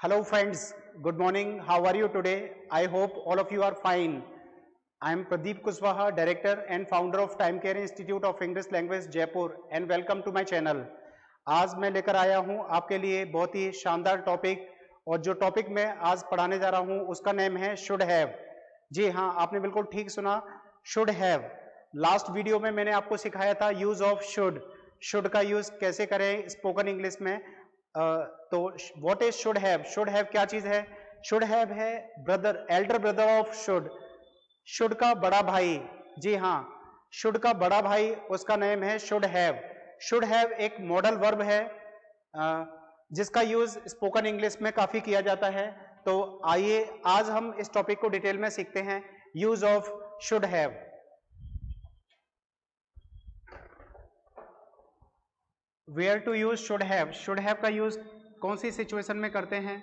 Hello friends, good morning. How are you today? I hope all of you are fine. I am Pradeep Kushwaha, Director and Founder of Time Care Institute of English Language Jaipur and welcome to my channel. आज मैं लेकर आया हूं आपके लिए बहुत ही शानदार topic और जो टॉपिक मैं आज पढ़ाने जा रहा हूं उसका नेम है शुड हैव। जी हाँ, आपने बिल्कुल ठीक सुना, शुड हैव। लास्ट वीडियो में मैंने आपको सिखाया था यूज ऑफ शुड का यूज कैसे करें स्पोकन इंग्लिश में। तो what is should have? Should have क्या चीज है? शुड हैव है brother, Elder brother of should का बड़ा भाई। जी हाँ, शुड का बड़ा भाई, उसका नेम है शुड हैव। शुड हैव एक मॉडल वर्ब है जिसका यूज स्पोकन इंग्लिश में काफी किया जाता है। तो आइए आज हम इस टॉपिक को डिटेल में सीखते हैं, use of should have. Where to use should have? Should have का यूज कौन सी सिचुएशन में करते हैं?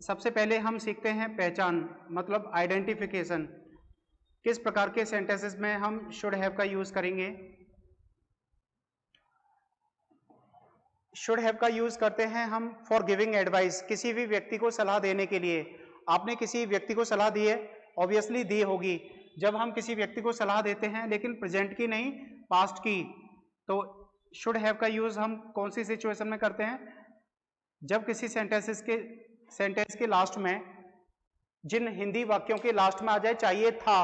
सबसे पहले हम सीखते हैं पहचान, मतलब आइडेंटिफिकेशन। किस प्रकार के सेंटेंसेस में हम शुड हैव का यूज करेंगे? शुड हैव का यूज करते हैं हम फॉर गिविंग एडवाइस, किसी भी व्यक्ति को सलाह देने के लिए। आपने किसी व्यक्ति को सलाह दी है, ऑब्वियसली दी होगी। जब हम किसी व्यक्ति को सलाह देते हैं लेकिन प्रेजेंट की नहीं पास्ट की, तो शुड हैव का यूज हम कौन सी सिचुएशन में करते हैं? जब किसी सेंटेंस के लास्ट में, जिन हिंदी वाक्यों के लास्ट में आ जाए चाहिए था,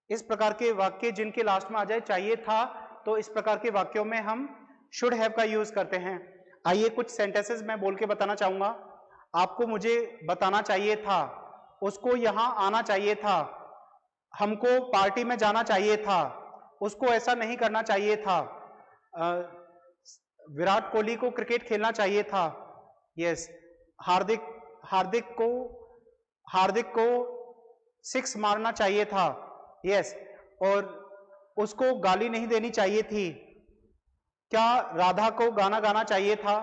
इस प्रकार के वाक्य जिनके लास्ट में आ जाए चाहिए था, तो इस प्रकार के वाक्यों में हम शुड हैव का यूज करते हैं। आइए कुछ सेंटेंसेस मैं बोल के बताना चाहूंगा। आपको मुझे बताना चाहिए था, उसको यहां आना चाहिए था, हमको पार्टी में जाना चाहिए था, उसको ऐसा नहीं करना चाहिए था, विराट कोहली को क्रिकेट खेलना चाहिए था, यस, हार्दिक को 6 मारना चाहिए था, यस, और उसको गाली नहीं देनी चाहिए थी। क्या राधा को गाना गाना चाहिए था?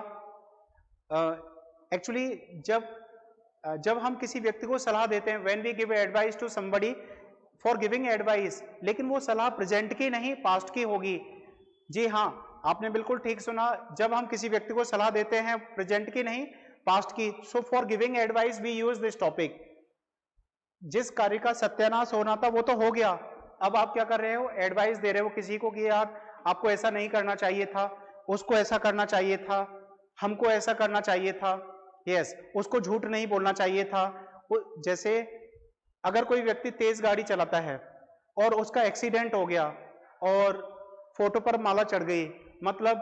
एक्चुअली जब हम किसी व्यक्ति को सलाह देते हैं, when we give advice to somebody for giving advice, लेकिन वो सलाह प्रेजेंट की नहीं पास्ट की होगी। जी हाँ, आपने बिल्कुल ठीक सुना, जब हम किसी व्यक्ति को सलाह देते हैं प्रेजेंट की नहीं पास्ट की। So for giving advice we use this topic. जिस कार्य का सत्यानाश होना था वो तो हो गया, अब आप क्या कर रहे हो? एडवाइस दे रहे हो किसी को कि यार आपको ऐसा नहीं करना चाहिए था, उसको ऐसा करना चाहिए था, हमको ऐसा करना चाहिए था, यस, उसको झूठ नहीं बोलना चाहिए था। जैसे अगर कोई व्यक्ति तेज गाड़ी चलाता है और उसका एक्सीडेंट हो गया और फोटो पर माला चढ़ गई, मतलब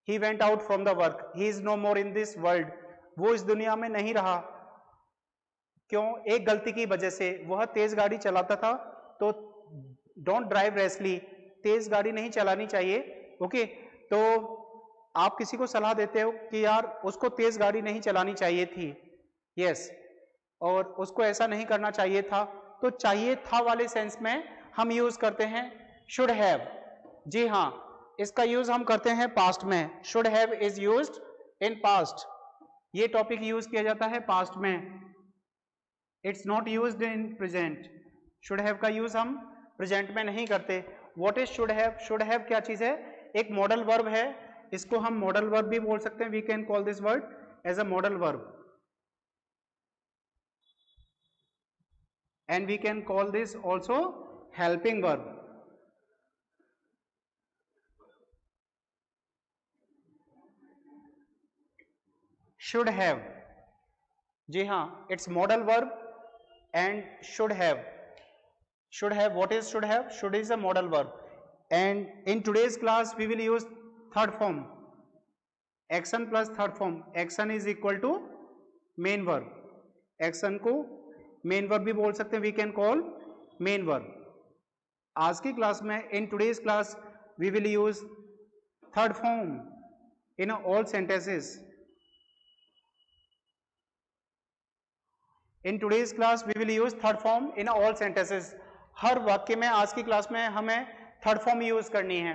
he went out from the work, he is no more in this world, वो इस दुनिया में नहीं रहा। क्यों? एक गलती की वजह से। वह तेज गाड़ी चलाता था, तो डोंट ड्राइव रेसली, तेज गाड़ी नहीं चलानी चाहिए। ओके, तो आप किसी को सलाह देते हो कि यार उसको तेज गाड़ी नहीं चलानी चाहिए थी, यस, और उसको ऐसा नहीं करना चाहिए था, तो चाहिए था वाले सेंस में हम यूज करते हैं शुड हैव। जी हाँ, इसका यूज हम करते हैं पास्ट में। Should have is used in past. ये टॉपिक यूज किया जाता है पास्ट में, it's not used in present. Should have का यूज हम प्रेजेंट में नहीं करते। What is should have? Should have क्या चीज है? एक मॉडल वर्ब है, इसको हम मॉडल वर्ब भी बोल सकते हैं। We can call this word as a modal verb and we can call this also helping verb. Should have, जी हाँ, it's model verb and should have. What is should have? Should is a model verb, and in today's class we will use third form, action plus third form. Action is equal to main verb. Action को main verb भी बोल सकते हैं, we can call main verb. आज की class में, in today's class, we will use third form in all sentences. In today's class we will use third form in all sentences. हर वाक्य में आज की क्लास में हमें थर्ड फॉर्म यूज करनी है।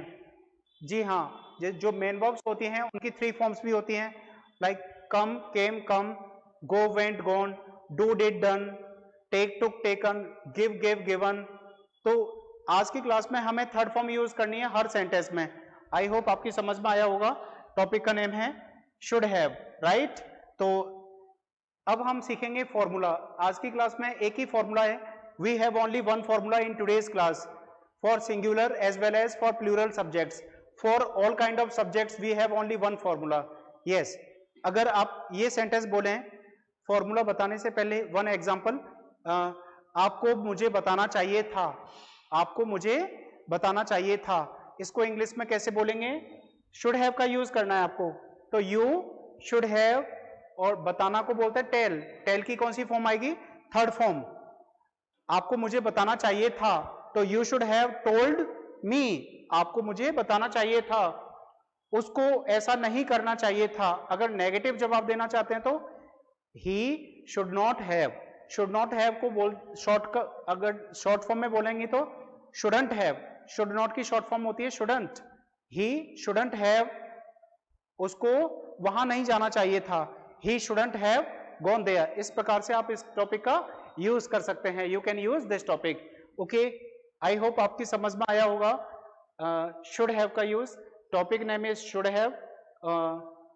जी हाँ, जो मेन वर्ब्स होती हैं उनकी 3 फॉर्म्स भी होती हैं, like come, came, come, go, went, gone, do, did, done, take, took, taken, give, gave, given. तो आज की क्लास में हमें थर्ड फॉर्म यूज करनी है हर सेंटेंस में। आई होप आपकी समझ में आया होगा। टॉपिक का नेम है शुड हैव, राइट। तो अब हम सीखेंगे फॉर्मूला। आज की क्लास में एक ही फॉर्मूला है, we have only one formula in today's class for singular as well as for plural subjects. For all kind of subjects we have only one formula. Yes, अगर आप ये सेंटेंस बोलें फॉर्मूला बताने से पहले, वन एग्जांपल, आपको मुझे बताना चाहिए था, आपको मुझे बताना चाहिए था, इसको इंग्लिश में कैसे बोलेंगे? शुड हैव का यूज करना है आपको। तो यू शुड हैव, और बताना को बोलते हैं टेल। टेल की कौन सी फॉर्म आएगी? Third form. आपको मुझे बताना चाहिए था, तो you should have told me, आपको मुझे बताना चाहिए था। उसको ऐसा नहीं करना चाहिए था। अगर नेगेटिव जवाब देना चाहते हैं तो ही should not have. Should not have को बोल अगर शॉर्ट फॉर्म में बोलेंगे तो शुडंट हैव। शुड नॉट की शॉर्ट फॉर्म होती है शुडंट। ही शुडंट हैव, उसको वहां नहीं जाना चाहिए था, he shouldn't have gone there. इस प्रकार से आप इस टॉपिक का यूज कर सकते हैं। You can use this topic. Okay, I hope आपकी समझ में आया होगा शुड हैव का use. Topic name is should have.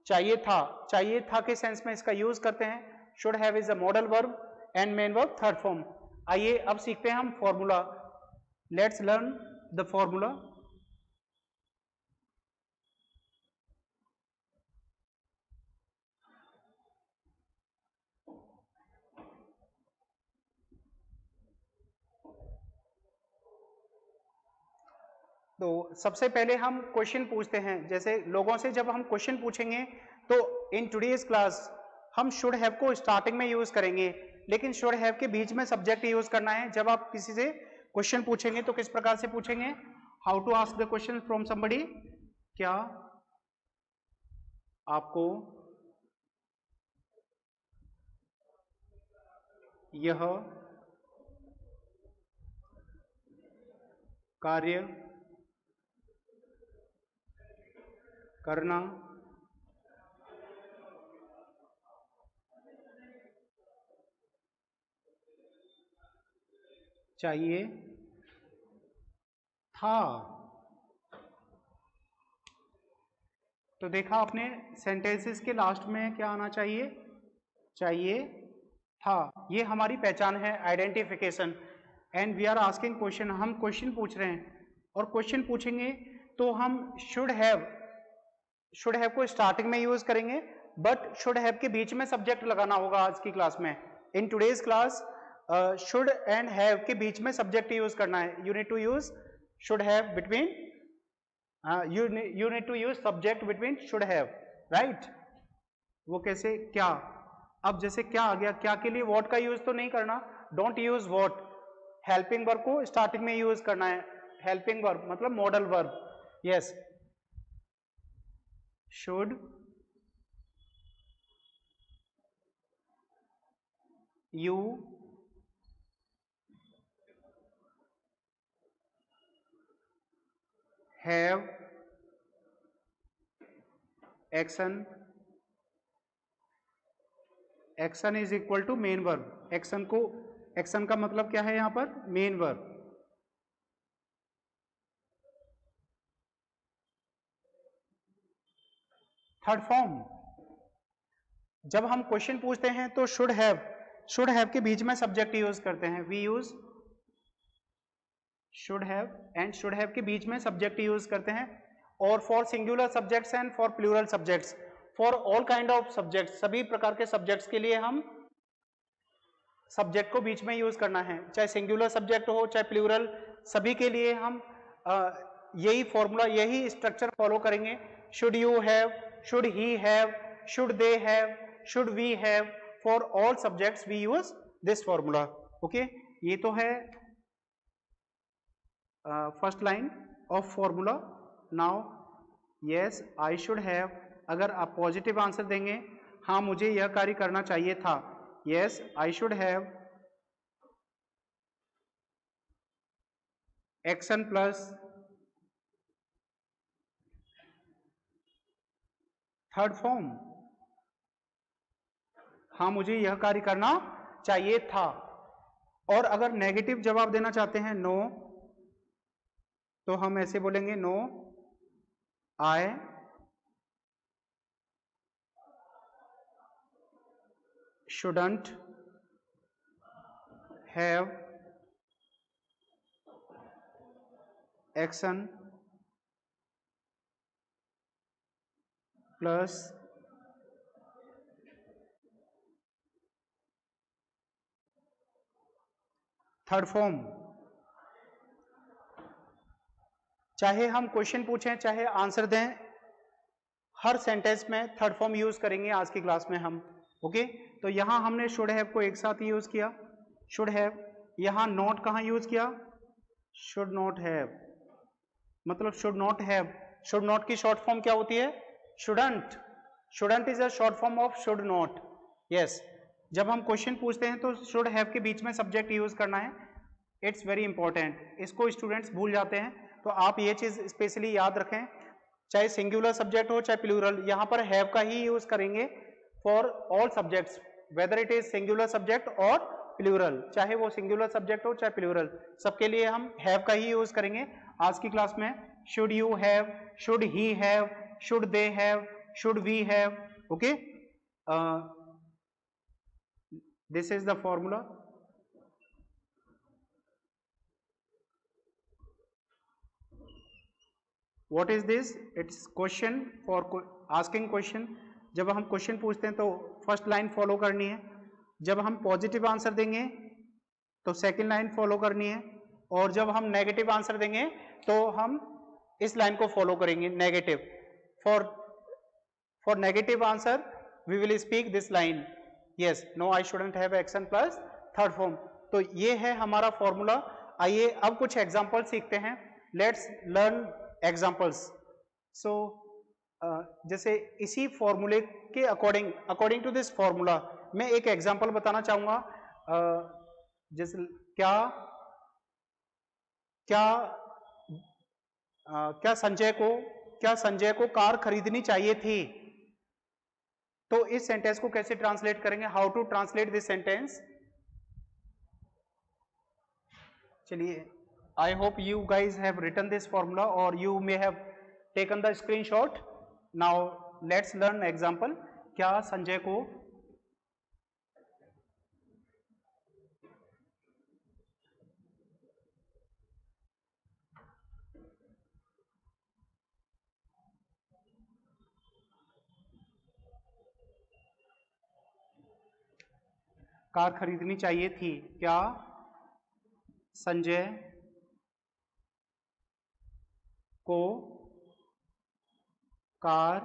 चाहिए था, चाहिए था के सेंस में इसका यूज करते हैं। Should have is a modal verb and main verb third form. आइए अब सीखते हैं हम formula. Let's learn the formula. तो सबसे पहले हम क्वेश्चन पूछते हैं। जैसे लोगों से जब हम क्वेश्चन पूछेंगे तो इन टुडेज क्लास हम शुड हैव को स्टार्टिंग में यूज करेंगे, लेकिन शुड हैव के बीच में सब्जेक्ट यूज करना है। जब आप किसी से क्वेश्चन पूछेंगे तो किस प्रकार से पूछेंगे? How to ask the question from somebody. क्या आपको यह कार्य करना चाहिए था? तो देखा आपने, सेंटेंसेस के लास्ट में क्या आना चाहिए? चाहिए था। ये हमारी पहचान है, identification. And we are asking question, हम क्वेश्चन पूछ रहे हैं, और क्वेश्चन पूछेंगे तो हम शुड हैव को स्टार्टिंग में यूज करेंगे, बट शुड हैव के बीच में सब्जेक्ट लगाना होगा। आज की क्लास में, in today's class, should and have के बीच में सब्जेक्ट यूज करना है। You need to use should have between, you need to use subject between should have, right? वो कैसे? क्या? अब जैसे क्या आ गया, क्या के लिए what का यूज तो नहीं करना, don't use what। Helping verb को स्टार्टिंग में यूज करना है। हेल्पिंग वर्ब मतलब modal verb. Yes, should you have action. Action is equal to main verb. Action को, एक्शन का मतलब क्या है यहां पर? Main verb. Third form. जब हम क्वेश्चन पूछते हैं तो शुड हैव के बीच में सब्जेक्ट यूज करते हैं। We use should have, and should have के बीच में सब्जेक्ट यूज करते हैं। और for singular subjects and for plural subjects, for all kind of subjects, सभी प्रकार के सब्जेक्ट्स के लिए हम सब्जेक्ट को बीच में यूज करना है। चाहे सिंगुलर सब्जेक्ट हो चाहे प्लूरल, सभी के लिए हम यही फॉर्मूला, यही स्ट्रक्चर फॉलो करेंगे। Should you have, should he have, should they have, should we have, for all subjects we use this formula. Okay, ये तो है first line of formula. Now yes I should have, अगर आप positive answer देंगे, हाँ मुझे यह कार्य करना चाहिए था, yes I should have action plus third form, हाँ मुझे यह कार्य करना चाहिए था। और अगर नेगेटिव जवाब देना चाहते हैं, नो, तो हम ऐसे बोलेंगे no I shouldn't have action plus third form. चाहे हम क्वेश्चन पूछें चाहे आंसर दें, हर सेंटेंस में थर्ड फॉर्म यूज करेंगे आज की क्लास में हम। ओके, तो यहां हमने शुड हैव को एक साथ यूज किया, शुड हैव। यहां नॉट कहां यूज किया, शुड नॉट हैव, मतलब should not have. Should not की शॉर्ट फॉर्म क्या होती है, shouldn't. Shouldn't is a short form of should not. Yes, जब हम क्वेश्चन पूछते हैं तो शुड हैव के बीच में सब्जेक्ट यूज करना है, इट्स वेरी इंपॉर्टेंट। इसको स्टूडेंट्स भूल जाते हैं, तो आप ये चीज स्पेशली याद रखें, चाहे सिंगुलर सब्जेक्ट हो चाहे प्लूरल, यहां पर हैव का ही यूज करेंगे for all subjects, whether it is singular subject और प्लूरल। चाहे वो सिंगुलर सब्जेक्ट हो चाहे प्लूरल, सबके लिए हम हैव का ही यूज करेंगे आज की क्लास में। Should you have, should he have, should they have, should we have. Okay, this is the formula. What is this? It's question for asking question। जब हम क्वेश्चन पूछते हैं तो फर्स्ट लाइन फॉलो करनी है, जब हम पॉजिटिव आंसर देंगे तो सेकंड लाइन फॉलो करनी है, और जब हम नेगेटिव आंसर देंगे तो हम इस लाइन को फॉलो करेंगे, negative. For negative answer we will speak this line, yes, no I shouldn't have action plus third form. तो ये है हमारा फॉर्मूला। आइए अब कुछ एग्जांपल सीखते हैं, लेट्स लर्न एग्जाम्पल्स। सो जैसे इसी फॉर्मूले के अकॉर्डिंग टू दिस फॉर्मूला मैं एक एग्जांपल बताना चाहूंगा। जैसे क्या संजय को कार खरीदनी चाहिए थी। तो इस सेंटेंस को कैसे ट्रांसलेट करेंगे, how to translate this sentence. चलिए, I hope you guys have written this formula or you may have taken the screenshot. Now let's learn example। क्या संजय को कार खरीदनी चाहिए थी। क्या संजय को कार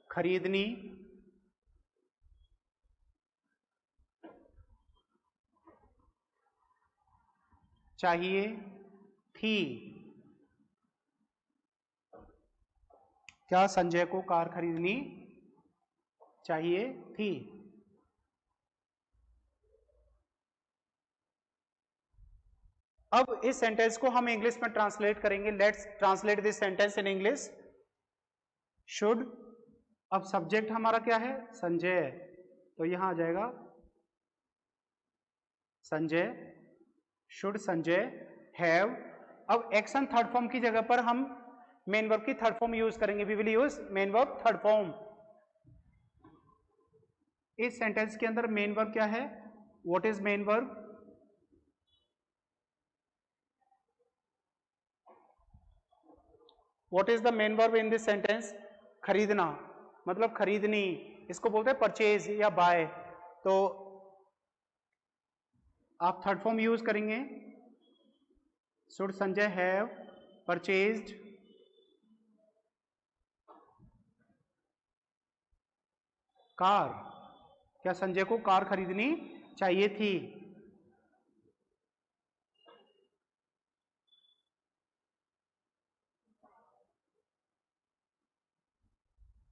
खरीदनी चाहिए थी। क्या संजय को कार खरीदनी चाहिए थी। अब इस सेंटेंस को हम इंग्लिश में ट्रांसलेट करेंगे। Let's translate this sentence in English. Should, अब सब्जेक्ट हमारा क्या है, संजय, तो यहां आ जाएगा संजय, शुड संजय हैव। अब एक्शन थर्ड फॉर्म की जगह पर हम मेन वर्ब की थर्ड फॉर्म यूज करेंगे, we will use main verb third form. इस सेंटेंस के अंदर मेन वर्ब क्या है, what is main verb, what is the main verb in this sentence, खरीदना, मतलब खरीदनी, इसको बोलते हैं परचेज या बाय। तो आप थर्ड फॉर्म यूज करेंगे, should Sanjay have purchased car. क्या संजय को कार खरीदनी चाहिए थी।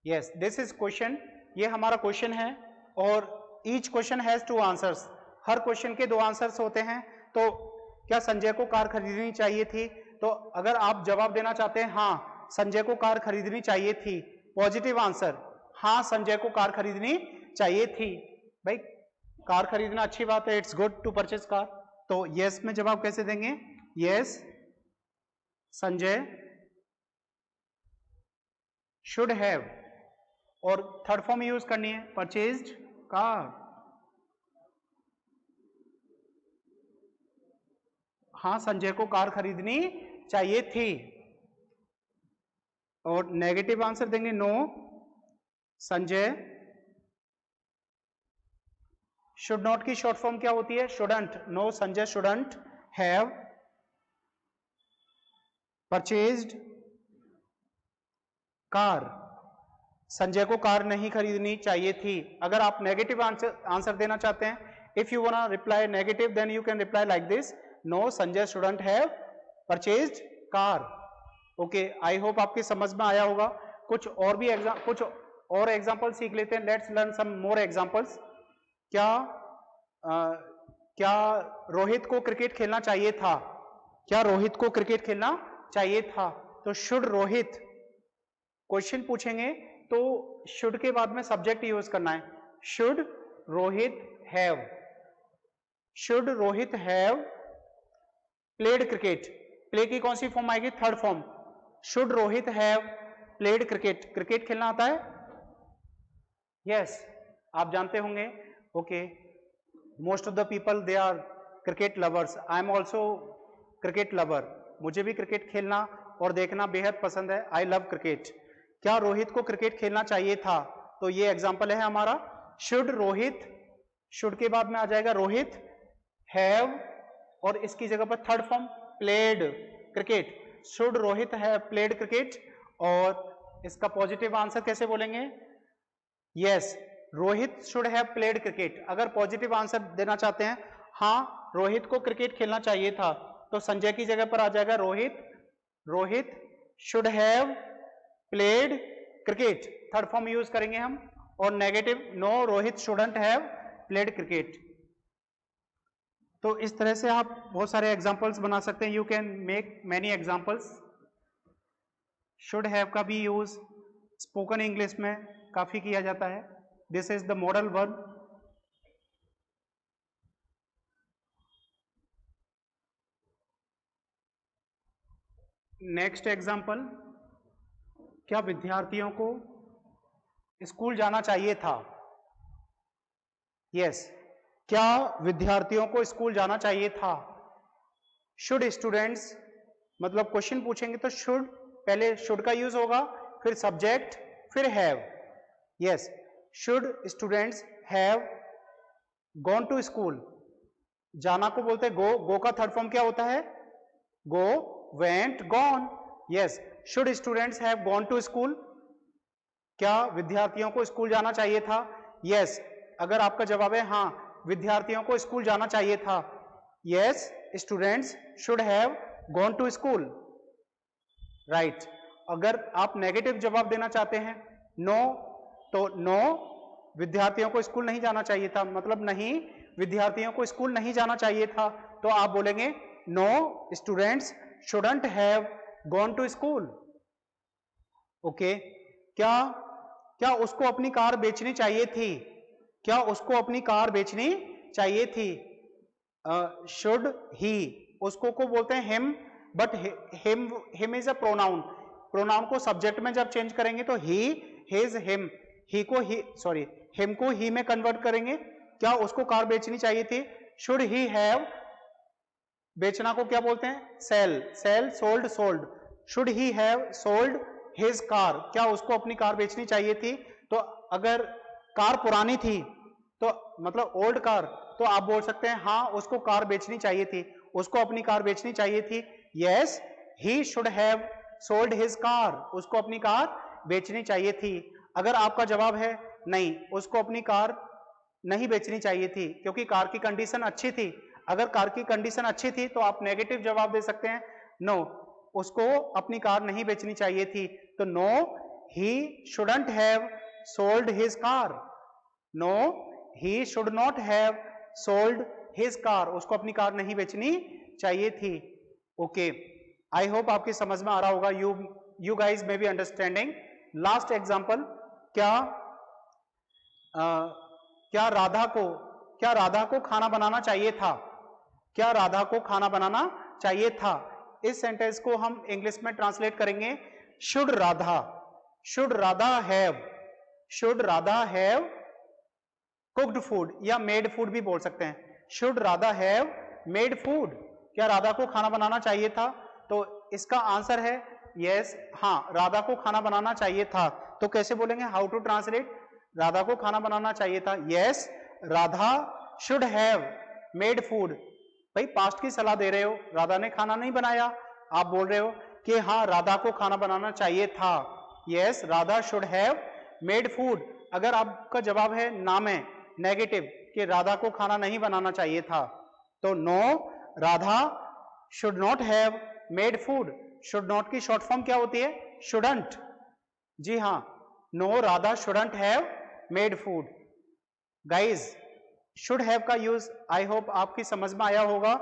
यस, दिस इज क्वेश्चन, ये हमारा क्वेश्चन है, और each question has two answers. Her question के दो आंसर्स होते हैं। तो क्या संजय को कार खरीदनी चाहिए थी, तो अगर आप जवाब देना चाहते हैं हाँ संजय को कार खरीदनी चाहिए थी, पॉजिटिव आंसर, हाँ संजय को कार खरीदनी चाहिए थी। भाई कार खरीदना अच्छी बात है, it's good to purchase car. तो यस में जवाब कैसे देंगे, यस संजय शुड हैव और थर्ड फॉर्म यूज करनी है, परचेज्ड कार। हाँ, संजय को कार खरीदनी चाहिए थी। और नेगेटिव आंसर देंगे नो, संजय शुड नॉट की शॉर्ट फॉर्म क्या होती है? Shouldn't. No, Sanjay shouldn't have purchased car. Sanjay को कार नहीं खरीदनी चाहिए थी। अगर आप नेगेटिव आंसर देना चाहते हैं, if you want reply negative then you can reply like this, no Sanjay shouldn't have purchased car. Okay, I hope आपकी समझ में आया होगा। कुछ और एग्जांपल सीख लेते हैं। Let's learn some more examples. क्या रोहित को क्रिकेट खेलना चाहिए था? क्या रोहित को क्रिकेट खेलना चाहिए था? तो शुड रोहित, क्वेश्चन पूछेंगे तो शुड के बाद में सब्जेक्ट यूज करना है। Should Rohit have, should Rohit have played cricket. Play की कौन सी फॉर्म आएगी? Third form. Should Rohit have played cricket. Cricket खेलना आता है? यस, आप जानते होंगे। Okay, most of the people they are cricket lovers. I am also cricket lover. मुझे भी क्रिकेट खेलना और देखना बेहद पसंद है। I love cricket. क्या रोहित को क्रिकेट खेलना चाहिए था? तो ये एग्जाम्पल है हमारा। शुड रोहित, शुड के बाद में आ जाएगा रोहित, हैव और इसकी जगह पर third form played cricket. Should Rohit have played cricket. और इसका पॉजिटिव आंसर कैसे बोलेंगे? Yes, Rohit should have played cricket. अगर पॉजिटिव आंसर देना चाहते हैं, हाँ रोहित को क्रिकेट खेलना चाहिए था, तो संजय की जगह पर आ जाएगा Rohit, Rohit should have played cricket. Third form use करेंगे हम। और negative, no Rohit shouldn't have played cricket. तो इस तरह से आप बहुत सारे एग्जांपल्स बना सकते हैं। You can make many examples. Should have का भी यूज स्पोकन इंग्लिश में काफी किया जाता है। This is the modal verb. Next example, क्या विद्यार्थियों को स्कूल जाना चाहिए था? यस, क्या विद्यार्थियों को स्कूल जाना चाहिए था? शुड स्टूडेंट्स, मतलब क्वेश्चन पूछेंगे तो शुड, पहले शुड का यूज होगा, फिर सब्जेक्ट, फिर have. Yes, should students have gone to school. जाना को बोलते हैं गो, गो का थर्ड फॉर्म क्या होता है? Go, went, gone. Yes, should students have gone to school. क्या विद्यार्थियों को स्कूल जाना चाहिए था? यस, अगर आपका जवाब है हाँ विद्यार्थियों को स्कूल जाना चाहिए था, yes students should have gone to school, right. अगर आप नेगेटिव जवाब देना चाहते हैं, नो, तो नो विद्यार्थियों को स्कूल नहीं जाना चाहिए था, मतलब नहीं विद्यार्थियों को स्कूल नहीं जाना चाहिए था, तो आप बोलेंगे no students shouldn't have gone to school. Okay, क्या उसको अपनी कार बेचनी चाहिए थी? क्या उसको अपनी कार बेचनी चाहिए थी? शुड ही, उसको को बोलते हैं him, but him is a pronoun. Pronoun को सब्जेक्ट में जब चेंज करेंगे तो ही, हिज, हिम, ही को ही, सॉरी हिम को ही में कन्वर्ट करेंगे। क्या उसको कार बेचनी चाहिए थी? शुड ही हैव, बेचना को क्या बोलते हैं? Sell, sell, sold, sold. Should he have sold his car, क्या उसको अपनी कार बेचनी चाहिए थी? तो अगर कार पुरानी थी तो मतलब ओल्ड कार, तो आप बोल सकते हैं हाँ उसको कार बेचनी चाहिए थी, उसको अपनी कार बेचनी चाहिए थी। Yes, he should have sold his car, उसको अपनी कार बेचनी चाहिए थी। अगर आपका जवाब है नहीं, उसको अपनी कार नहीं बेचनी चाहिए थी क्योंकि कार की कंडीशन अच्छी थी, अगर कार की कंडीशन अच्छी थी तो आप नेगेटिव जवाब दे सकते हैं, नो उसको अपनी कार नहीं बेचनी चाहिए थी। तो no he shouldn't have sold his car, no he should not have sold his car, उसको अपनी कार नहीं बेचनी चाहिए थी। ओके, आई होप आपकी समझ में आ रहा होगा, you guys may be understanding. Last example, क्या राधा को खाना बनाना चाहिए था? क्या राधा को खाना बनाना चाहिए था? इस सेंटेंस को हम इंग्लिश में ट्रांसलेट करेंगे, should Radha have, should Radha have cooked food या मेड फूड भी बोल सकते हैं। Should Radha have made food, क्या राधा को खाना बनाना चाहिए था? तो इसका आंसर है यस, हाँ राधा को खाना बनाना चाहिए था। तो कैसे बोलेंगे, हाउ टू ट्रांसलेट, राधा को खाना बनाना चाहिए था, yes Radha should have made food. भाई पास्ट की सलाह दे रहे हो, राधा ने खाना नहीं बनाया, आप बोल रहे हो कि हाँ राधा को खाना बनाना चाहिए था, yes Radha should have made food. अगर आपका जवाब है ना में नेगेटिव कि राधा को खाना नहीं बनाना चाहिए था, तो no Radha should not have made food. Should not की शॉर्ट फॉर्म क्या होती है, शुडंट। जी हाँ, no Radha shouldn't have made food. Guys should have का यूज आई होप आपकी समझ में आया होगा,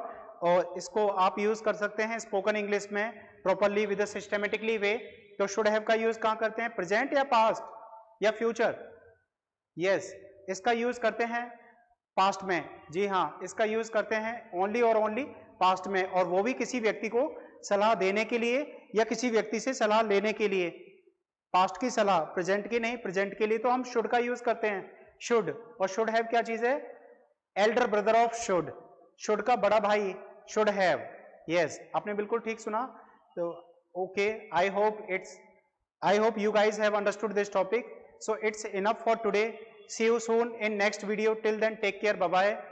और इसको आप यूज कर सकते हैं स्पोकन इंग्लिश में प्रॉपरली विद सिस्टमेटिकली वे। तो शुड हैव का यूज कहां करते हैं, प्रेजेंट या पास्ट या फ्यूचर? यस, इसका यूज करते हैं पास्ट में। जी हाँ, इसका यूज करते हैं ओनली और ओनली पास्ट में, और वो भी किसी व्यक्ति को सलाह देने के लिए या किसी व्यक्ति से सलाह लेने के लिए। पास्ट की सलाह, प्रेजेंट की नहीं, प्रेजेंट के लिए तो हम शुड का यूज करते हैं, शुड। और शुड हैव क्या चीज है, Elder brother of should, should का बड़ा भाई शुड हैव। यस, आपने बिल्कुल ठीक सुना। तो okay, I hope you guys have understood this topic. So it's enough for today. See you soon in next video. Till then, take care. Bye bye.